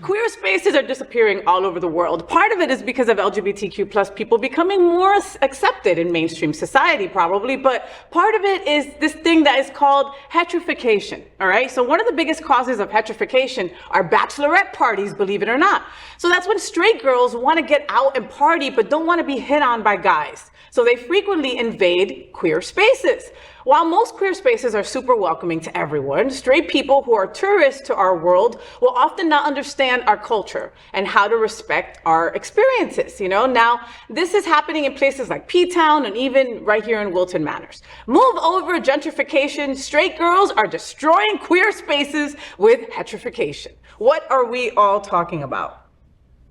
Queer spaces are disappearing all over the world. Part of it is because of LGBTQ plus people becoming more accepted in mainstream society, probably, but part of it is this thing that is called hetrification, all right? So one of the biggest causes of hetrification are bachelorette parties, believe it or not. So that's when straight girls want to get out and party, but don't want to be hit on by guys. So they frequently invade queer spaces. While most queer spaces are super welcoming to everyone, straight people who are tourists to our world will often not understand our culture and how to respect our experiences, you know? Now, this is happening in places like P-Town and even right here in Wilton Manors. Move over, gentrification. Straight girls are destroying queer spaces with hetrification. What are we all talking about?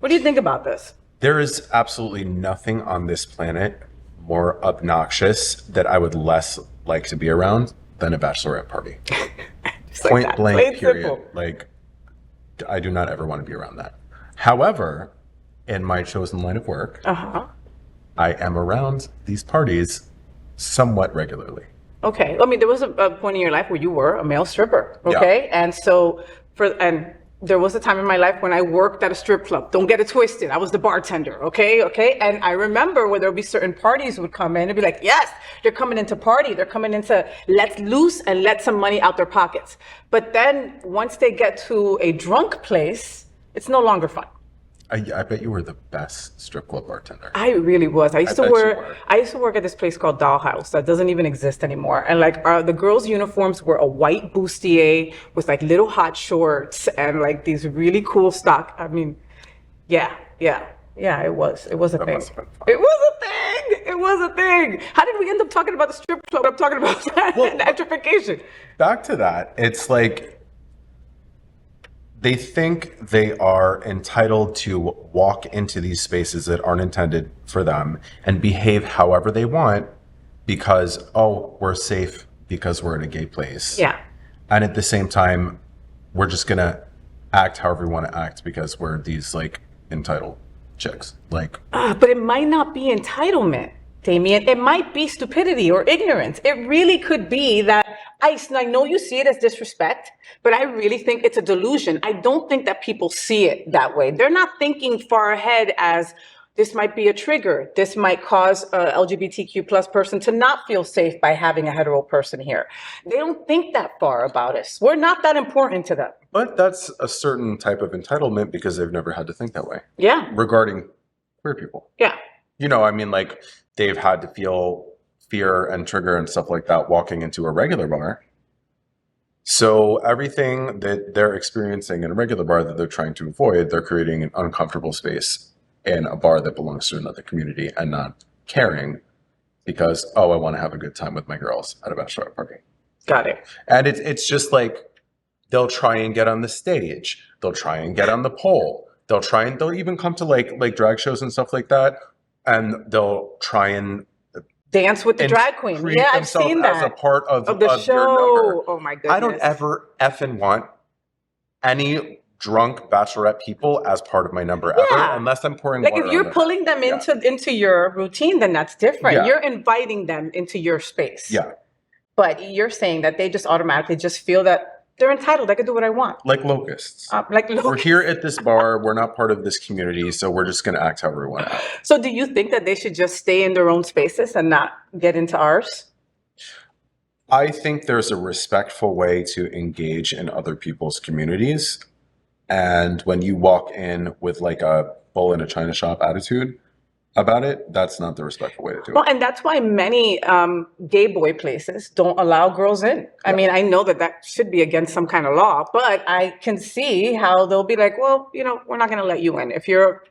What do you think about this? There is absolutely nothing on this planet more obnoxious that I would less like to be around than a bachelorette party. Point blank, period. Simple. Like, I do not ever want to be around that. However, in my chosen line of work, I am around these parties somewhat regularly. Okay. I mean, there was a point in your life where you were a male stripper. Okay. Yeah. And so there was a time in my life when I worked at a strip club. Don't get it twisted. I was the bartender. Okay. And I remember where there would be certain parties would come in and be like, yes, they're coming into party. They're coming into let loose and let some money out their pockets. But then once they get to a drunk place, it's no longer fun. I bet you were the best strip club bartender. I really was. I used to work at this place called Dollhouse that doesn't even exist anymore. And like the girls' uniforms were a white bustier with like little hot shorts and like these really cool stock. I mean, yeah, it was a thing. It was a thing. How did we end up talking about the strip club? I'm talking about gentrification. Back to that. It's like, they think they are entitled to walk into these spaces that aren't intended for them and behave however they want because, we're safe because we're in a gay place. Yeah. And at the same time, we're just going to act however we want to act because we're these like entitled chicks. Like, but it might not be entitlement, Damien. It might be stupidity or ignorance. It really could be that I know you see it as disrespect, but I really think it's a delusion. I don't think that people see it that way. They're not thinking far ahead as this might be a trigger. This might cause a LGBTQ plus person to not feel safe by having a hetero person here. They don't think that far about us. We're not that important to them. But that's a certain type of entitlement because they've never had to think that way. Yeah. Regarding queer people. Yeah. You know, I mean, like, they've had to feel fear and trigger and stuff like that walking into a regular bar. So everything that they're experiencing in a regular bar that they're trying to avoid, they're creating an uncomfortable space in a bar that belongs to another community and not caring because, I want to have a good time with my girls at a bachelorette party. Got it. And it's just like, they'll try and get on the stage. They'll try and get on the pole. They'll even come to like drag shows and stuff like that. And they'll try and dance with the drag queen. Yeah, I've seen that. As a part of the show. Their number. Oh my goodness. I don't ever effing want any drunk bachelorette people as part of my number ever, unless I'm pouring water. Like if you're pulling them into your routine, then that's different. Yeah. You're inviting them into your space. Yeah. But you're saying that they just automatically just feel that they're entitled. I can do what I want. Like locusts. We're here at this bar. We're not part of this community, so we're just going to act however we want to act. So do you think that they should just stay in their own spaces and not get into ours? I think there's a respectful way to engage in other people's communities. And when you walk in with like a bull in a china shop attitude about it, that's not the respectful way to do it. Well, and that's why many gay boy places don't allow girls in. Yeah. I mean, I know that should be against some kind of law, but I can see how they'll be like, well, you know, we're not going to let you in. If you're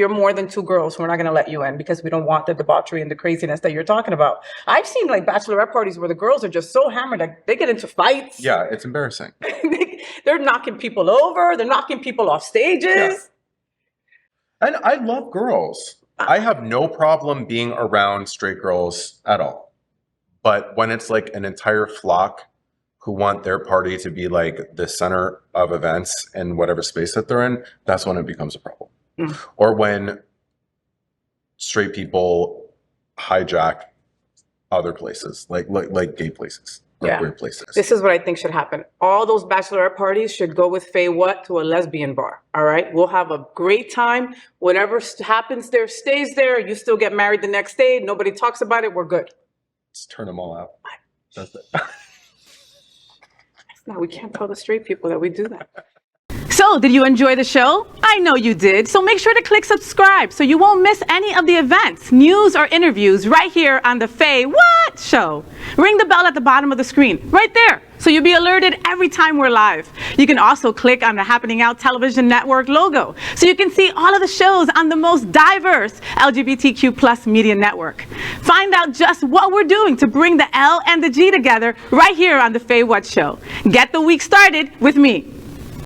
more than two girls, we're not going to let you in because we don't want the debauchery and the craziness that you're talking about. I've seen like bachelorette parties where the girls are just so hammered that they get into fights. Yeah, it's embarrassing. They're knocking people over. They're knocking people off stages. Yeah. And I love girls. I have no problem being around straight girls at all. But when it's like an entire flock who want their party to be like the center of events in whatever space that they're in, that's when it becomes a problem. Mm. Or when straight people hijack other places, like gay places. weird places. This is what I think should happen. All those bachelorette parties should go with Faye What to a lesbian bar. All right. We'll have a great time. Whatever happens there stays there. You still get married the next day. Nobody talks about it. We're good. Let's turn them all out. That's it. No, we can't tell the straight people that we do that. So, did you enjoy the show? I know you did. So make sure to click subscribe so you won't miss any of the events, news, or interviews right here on the Faye What Show. Ring the bell at the bottom of the screen, right there, so you'll be alerted every time we're live. You can also click on the Happening Out Television Network logo so you can see all of the shows on the most diverse LGBTQ plus media network. Find out just what we're doing to bring the L and the G together right here on the Faye What Show. Get the week started with me.